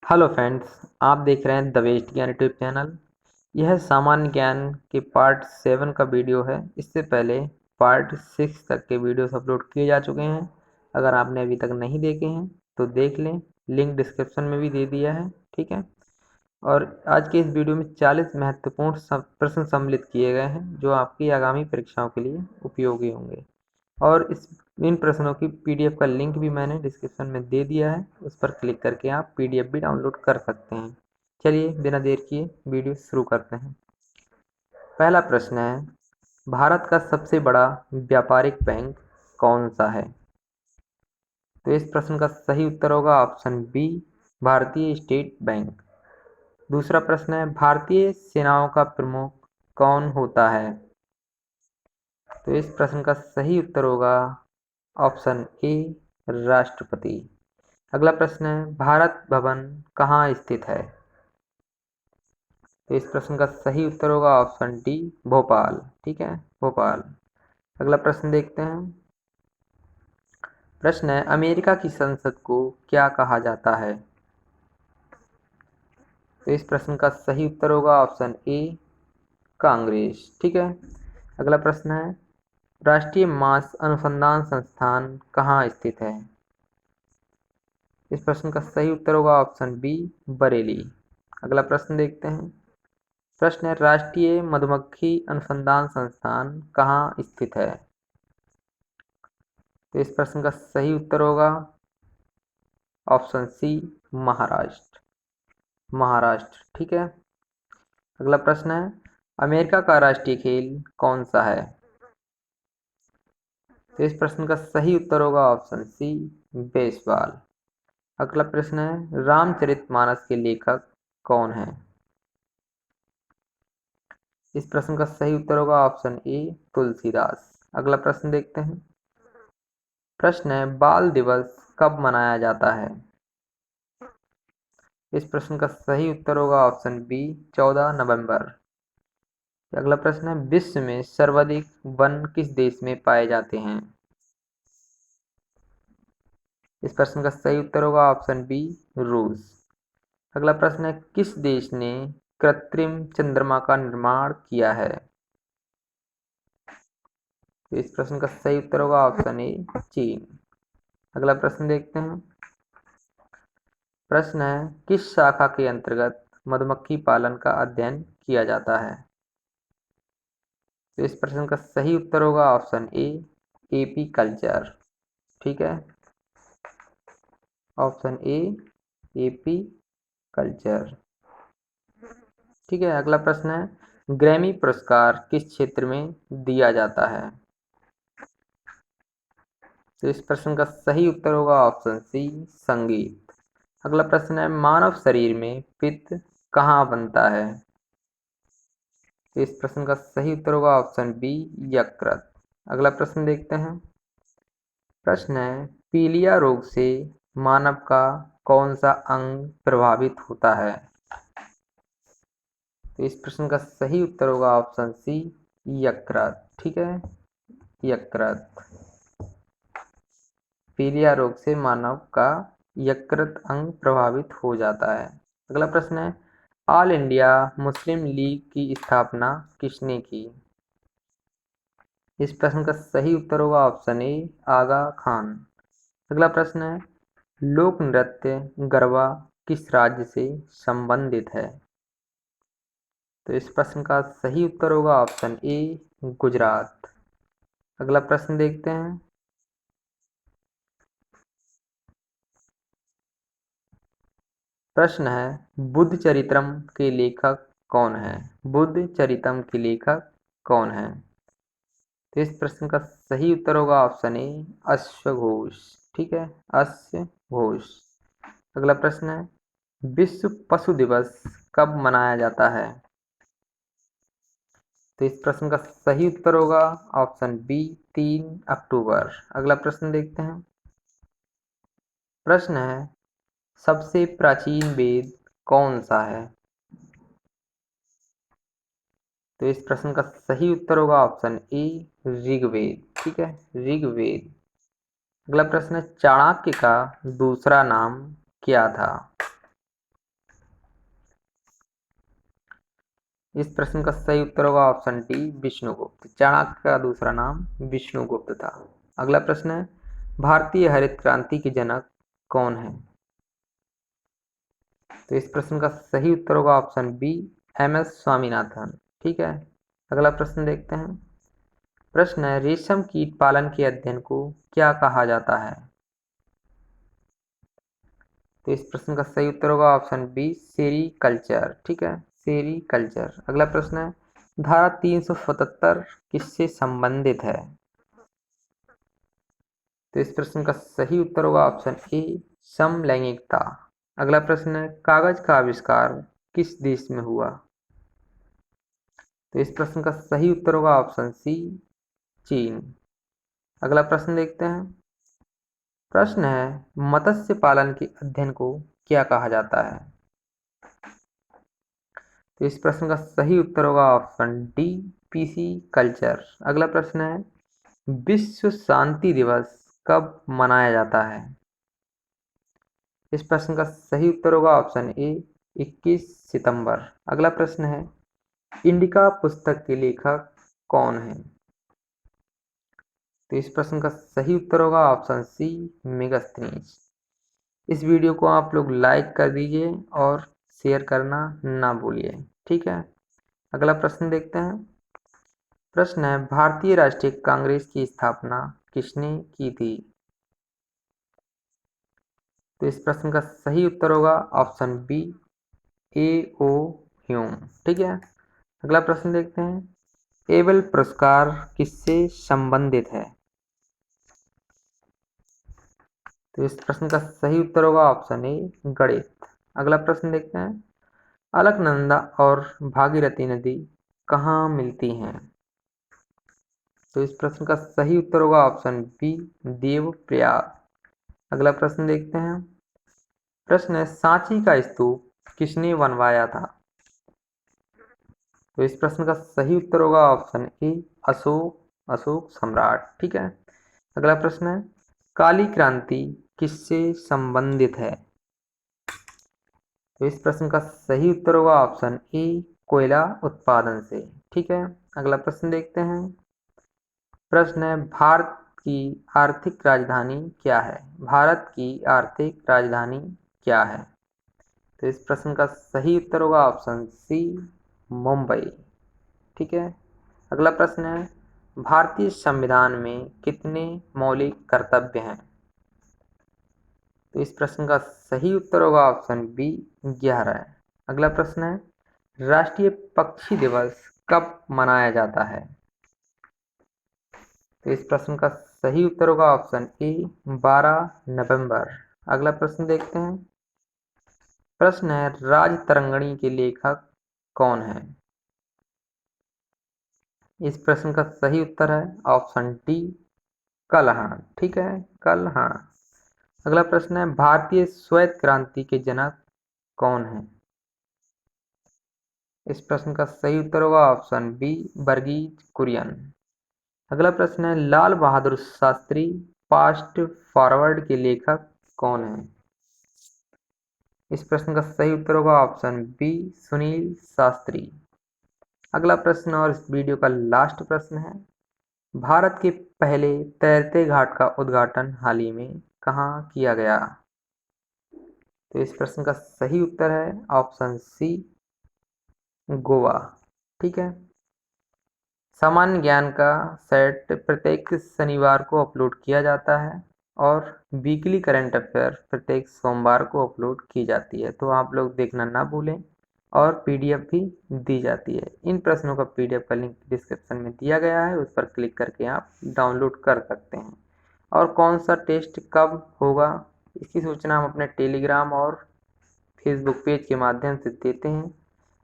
Hello friends, आप देख रहे हैं द वेस्ट ज्ञान यूट्यूब चैनल। यह सामान्य ज्ञान के पार्ट 7 का वीडियो है। इससे पहले पार्ट 6 तक के वीडियोस अपलोड किए जा चुके हैं। अगर आपने अभी तक नहीं देखे हैं तो देख लें, लिंक डिस्क्रिप्शन में भी दे दिया है। ठीक है। और आज के इस वीडियो में 40 महत्वपूर्ण प्रश्न सम्मिलित किए गए हैं जो आपकी आगामी परीक्षाओं के लिए उपयोगी होंगे। और इन प्रश्नों की पीडीएफ का लिंक भी मैंने डिस्क्रिप्शन में दे दिया है, उस पर क्लिक करके आप पीडीएफ भी डाउनलोड कर सकते हैं। चलिए बिना देर किए वीडियो शुरू करते हैं। पहला प्रश्न है, भारत का सबसे बड़ा व्यापारिक बैंक कौन सा है? तो इस प्रश्न का सही उत्तर होगा ऑप्शन बी, भारतीय स्टेट बैंक। दूसरा प्रश्न है, भारतीय सेनाओं का प्रमुख कौन होता है? तो इस प्रश्न का सही उत्तर होगा ऑप्शन ए, राष्ट्रपति। अगला प्रश्न है, भारत भवन कहाँ स्थित है? तो इस प्रश्न का सही उत्तर होगा ऑप्शन डी, भोपाल। ठीक है, भोपाल। अगला प्रश्न देखते हैं। प्रश्न है, अमेरिका की संसद को क्या कहा जाता है? तो इस प्रश्न का सही उत्तर होगा ऑप्शन ए, कांग्रेस। ठीक है। अगला प्रश्न है, राष्ट्रीय मांस अनुसंधान संस्थान कहाँ स्थित है? इस प्रश्न का सही उत्तर होगा ऑप्शन बी, बरेली। अगला प्रश्न देखते हैं। प्रश्न है, राष्ट्रीय मधुमक्खी अनुसंधान संस्थान कहाँ स्थित है? तो इस प्रश्न का सही उत्तर होगा ऑप्शन सी, महाराष्ट्र। महाराष्ट्र। ठीक है। अगला प्रश्न है, अमेरिका का राष्ट्रीय खेल कौन सा है? तो इस प्रश्न का सही उत्तर होगा ऑप्शन सी, बेसबॉल। अगला प्रश्न है, रामचरितमानस के लेखक कौन है? इस प्रश्न का सही उत्तर होगा ऑप्शन ए, तुलसीदास। अगला प्रश्न देखते हैं। प्रश्न है, बाल दिवस कब मनाया जाता है? इस प्रश्न का सही उत्तर होगा ऑप्शन बी, 14 नवंबर। अगला प्रश्न है, विश्व में सर्वाधिक वन किस देश में पाए जाते हैं? इस प्रश्न का सही उत्तर होगा ऑप्शन बी, रूस। अगला प्रश्न है, किस देश ने कृत्रिम चंद्रमा का निर्माण किया है? तो इस प्रश्न का सही उत्तर होगा ऑप्शन ए, चीन। अगला प्रश्न देखते हैं। प्रश्न है, किस शाखा के अंतर्गत मधुमक्खी पालन का अध्ययन किया जाता है? तो इस प्रश्न का सही उत्तर होगा ऑप्शन ए, एपी कल्चर। ठीक है, ऑप्शन ए, एपी कल्चर। ठीक है। अगला प्रश्न है, ग्रैमी पुरस्कार किस क्षेत्र में दिया जाता है? तो इस प्रश्न का सही उत्तर होगा ऑप्शन सी, संगीत। अगला प्रश्न है, मानव शरीर में पित्त कहाँ बनता है? तो इस प्रश्न का सही उत्तर होगा ऑप्शन बी, यकृत। अगला प्रश्न देखते हैं। प्रश्न है, पीलिया रोग से मानव का कौन सा अंग प्रभावित होता है? तो इस प्रश्न का सही उत्तर होगा ऑप्शन सी, यकृत। ठीक है, यकृत। पीलिया रोग से मानव का यकृत अंग प्रभावित हो जाता है। अगला प्रश्न है, ऑल इंडिया मुस्लिम लीग की स्थापना किसने की? इस प्रश्न का सही उत्तर होगा ऑप्शन ए, आगा खान। अगला प्रश्न है, लोक नृत्य गरबा किस राज्य से संबंधित है? तो इस प्रश्न का सही उत्तर होगा ऑप्शन ए, गुजरात। अगला प्रश्न देखते हैं। प्रश्न है, बुद्ध चरित्रम के लेखक कौन है? बुद्ध चरितम के लेखक कौन है? तो इस प्रश्न का सही उत्तर होगा ऑप्शन ए, अश्वघोष। ठीक है, अश्वघोष। अगला प्रश्न है, विश्व पशु दिवस कब मनाया जाता है? तो इस प्रश्न का सही उत्तर होगा ऑप्शन बी, 3 अक्टूबर। अगला प्रश्न देखते हैं। प्रश्न है, सबसे प्राचीन वेद कौन सा है? तो इस प्रश्न का सही उत्तर होगा ऑप्शन ए, ऋग्वेद। ठीक है, ऋग्वेद। अगला प्रश्न है, चाणक्य का दूसरा नाम क्या था? इस प्रश्न का सही उत्तर होगा ऑप्शन डी विष्णुगुप्त। चाणक्य का दूसरा नाम विष्णुगुप्त था। अगला प्रश्न है, भारतीय हरित क्रांति के जनक कौन है? तो इस प्रश्न का सही उत्तर होगा ऑप्शन बी एम.एस. स्वामीनाथन। ठीक है, अगला प्रश्न देखते हैं। प्रश्न है, रेशम कीट पालन के अध्ययन को क्या कहा जाता है? तो इस प्रश्न का सही उत्तर होगा ऑप्शन बी सेरीकल्चर। ठीक है, सेरीकल्चर। अगला प्रश्न है, धारा 377 किससे संबंधित है? तो इस प्रश्न का सही उत्तर होगा ऑप्शन ए समलैंगिकता। अगला प्रश्न है, कागज का आविष्कार किस देश में हुआ? तो इस प्रश्न का सही उत्तर होगा ऑप्शन सी चीन। अगला प्रश्न देखते हैं। प्रश्न है, मत्स्य पालन के अध्ययन को क्या कहा जाता है? तो इस प्रश्न का सही उत्तर होगा ऑप्शन डी पीसी कल्चर। अगला प्रश्न है, विश्व शांति दिवस कब मनाया जाता है? इस प्रश्न का सही उत्तर होगा ऑप्शन ए 21 सितंबर। अगला प्रश्न है, इंडिका पुस्तक के लेखक कौन है? तो इस प्रश्न का सही उत्तर होगा ऑप्शन सी मेगास्थनीज। इस वीडियो को आप लोग लाइक कर दीजिए और शेयर करना ना भूलिए। ठीक है, अगला प्रश्न देखते हैं। प्रश्न है, भारतीय राष्ट्रीय कांग्रेस की स्थापना किसने की थी? तो इस प्रश्न का सही उत्तर होगा ऑप्शन बी ए.ओ. ह्यूम। ठीक है, अगला प्रश्न देखते हैं। एबल पुरस्कार किससे संबंधित है? तो इस प्रश्न का सही उत्तर होगा ऑप्शन ए गणित। अगला प्रश्न देखते हैं। अलकनंदा और भागीरथी नदी कहाँ मिलती हैं? तो इस प्रश्न का सही उत्तर होगा ऑप्शन बी देवप्रयाग। अगला प्रश्न देखते हैं। प्रश्न है, सांची का स्तूप किसने बनवाया था? तो इस प्रश्न का सही उत्तर होगा ऑप्शन ए अशोक सम्राट। ठीक है, अगला प्रश्न है, काली क्रांति किससे संबंधित है? तो इस प्रश्न का सही उत्तर होगा ऑप्शन ए कोयला उत्पादन से। ठीक है, अगला प्रश्न देखते हैं। प्रश्न है, भारत की आर्थिक राजधानी क्या है? भारत की आर्थिक राजधानी क्या है? तो इस प्रश्न का सही उत्तर होगा ऑप्शन सी मुंबई। ठीक है, अगला प्रश्न है, भारतीय संविधान में कितने मौलिक कर्तव्य हैं? तो इस प्रश्न का सही उत्तर होगा ऑप्शन बी 11। अगला प्रश्न है, राष्ट्रीय पक्षी दिवस कब मनाया जाता है? तो इस प्रश्न का सही उत्तर होगा ऑप्शन ए 12 नवंबर। अगला प्रश्न देखते हैं। प्रश्न है, राजतरंगिणी के लेखक कौन है? इस प्रश्न का सही उत्तर है ऑप्शन डी कल्हण। ठीक है, कल्हण। अगला प्रश्न है, भारतीय श्वेत क्रांति के जनक कौन है? इस प्रश्न का सही उत्तर होगा ऑप्शन बी वर्गीज कुरियन। अगला प्रश्न है, लाल बहादुर शास्त्री फास्ट फॉरवर्ड के लेखक कौन है? इस प्रश्न का सही उत्तर होगा ऑप्शन बी सुनील शास्त्री। अगला प्रश्न और इस वीडियो का लास्ट प्रश्न है, भारत के पहले तैरते घाट का उद्घाटन हाल ही में कहाँ किया गया? तो इस प्रश्न का सही उत्तर है ऑप्शन सी गोवा। ठीक है, सामान्य ज्ञान का सेट प्रत्येक शनिवार को अपलोड किया जाता है और वीकली करंट अफेयर प्रत्येक सोमवार को अपलोड की जाती है, तो आप लोग देखना ना भूलें। और पीडीएफ भी दी जाती है। इन प्रश्नों का पीडीएफ का लिंक डिस्क्रिप्शन में दिया गया है, उस पर क्लिक करके आप डाउनलोड कर सकते हैं। और कौन सा टेस्ट कब होगा इसकी सूचना हम अपने टेलीग्राम और फेसबुक पेज के माध्यम से देते हैं।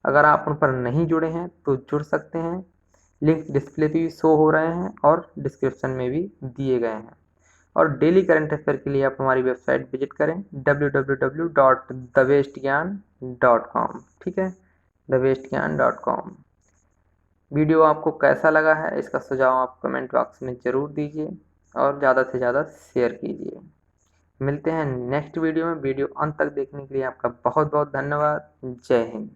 अगर आप उन पर नहीं जुड़े हैं तो जुड़ सकते हैं, लिंक डिस्प्ले पे भी शो हो रहे हैं और डिस्क्रिप्शन में भी दिए गए हैं। और डेली करंट अफेयर के लिए आप हमारी वेबसाइट विजिट करें www.thewestgyan.com। ठीक है, thewestgyan.com। वीडियो आपको कैसा लगा है इसका सुझाव आप कमेंट बॉक्स में ज़रूर दीजिए और ज़्यादा से ज़्यादा शेयर कीजिए। मिलते हैं नेक्स्ट वीडियो में। वीडियो अंत तक देखने के लिए आपका बहुत बहुत धन्यवाद। जय हिंद।